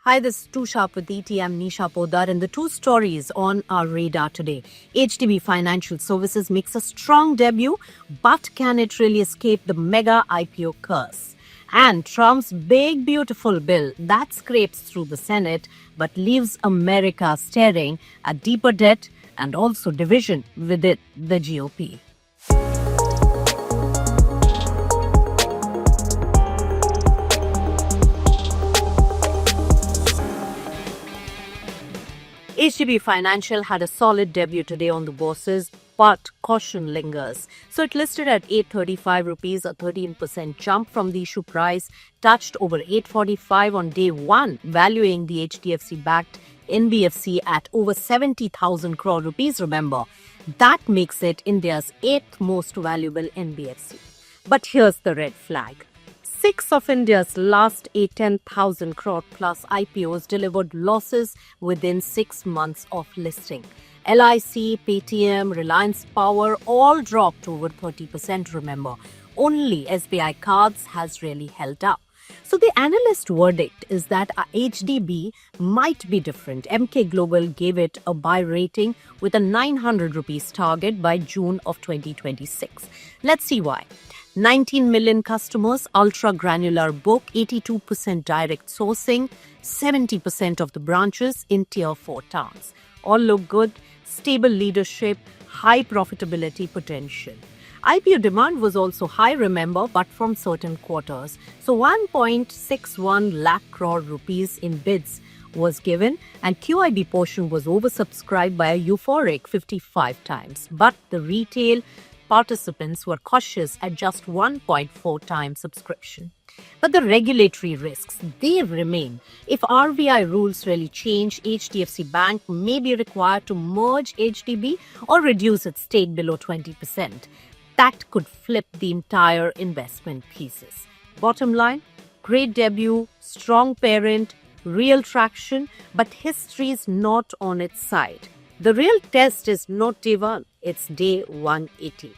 Hi, this is Too Sharp with ET. I'm Nisha Podar, and the two stories on our radar today. HDB Financial Services makes a strong debut, but can it really escape the mega IPO curse? And Trump's big, beautiful bill that scrapes through the Senate but leaves America staring at deeper debt and also division within the GOP. HDB Financial had a solid debut today on the bourses, but caution lingers. So it listed at 835 rupees, a 13% jump from the issue price, touched over 845 on day one, valuing the HDFC-backed NBFC at over 70,000 crore rupees, remember. That makes it India's 8th most valuable NBFC. But here's the red flag. 6 of India's last 10,000 crore plus IPOs delivered losses within 6 months of listing. LIC, Paytm, Reliance Power all dropped over 30%, remember. Only SBI Cards has really held up. So the analyst verdict is that HDB might be different. Emkay Global gave it a buy rating with a 900 rupees target by June of 2026. Let's see why. 19 million customers, ultra granular book, 82% direct sourcing, 70% of the branches in tier 4 towns. All look good, stable leadership, high profitability potential. IPO demand was also high, remember, but from certain quarters. So 1.61 lakh crore rupees in bids was given, and QIB portion was oversubscribed by a euphoric 55 times. But the retail participants were cautious at just 1.4 times subscription. But the regulatory risks, they remain. If RBI rules really change, HDFC Bank may be required to merge HDB or reduce its stake below 20%. That could flip the entire investment thesis. Bottom line, great debut, strong parent, real traction, but history's not on its side. The real test is not day 1, it's day 180.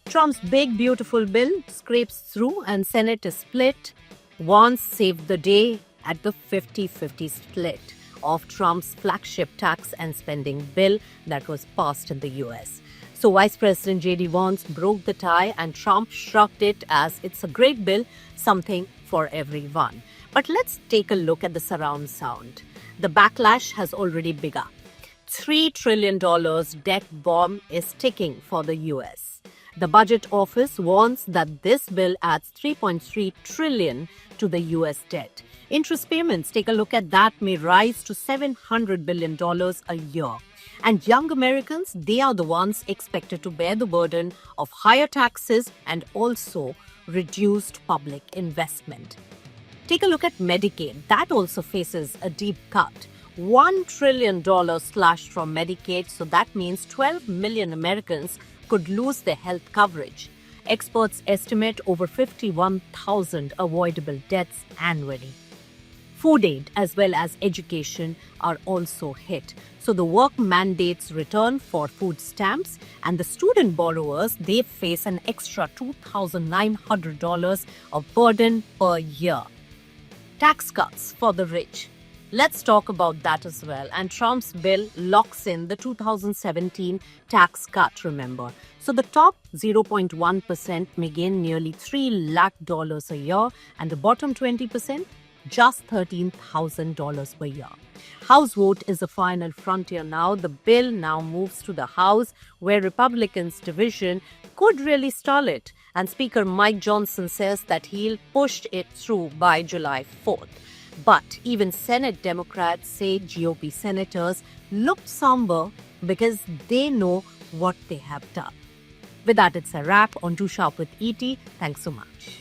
Trump's big, beautiful bill scrapes through and Senate is split. Once saved the day at the 50-50 split of Trump's flagship tax and spending bill that was passed in the US. So Vice President J.D. Vance broke the tie and Trump shrugged it as it's a great bill, something for everyone. But let's take a look at the surround sound. The backlash has already begun. $3 trillion debt bomb is ticking for the US. The Budget Office warns that this bill adds $3.3 trillion to the US debt. Interest payments, take a look at that, may rise to $700 billion a year. And young Americans, they are the ones expected to bear the burden of higher taxes and also reduced public investment. Take a look at Medicaid. That also faces a deep cut. $1 trillion slashed from Medicaid, so that means 12 million Americans could lose their health coverage. Experts estimate over 51,000 avoidable deaths annually. Food aid as well as education are also hit. So the work mandates return for food stamps, and the student borrowers, they face an extra $2,900 of burden per year. Tax cuts for the rich. Let's talk about that as well. And Trump's bill locks in the 2017 tax cut, remember. So the top 0.1% may gain nearly $3 lakh a year, and the bottom 20%, just $13,000 per year. House vote is the final frontier now. The bill now moves to the House, where Republicans' division could really stall it. And Speaker Mike Johnson says that he'll push it through by July 4th. But even Senate Democrats say GOP senators looked somber because they know what they have done. With that, it's a wrap on Too Sharp with ET. Thanks so much.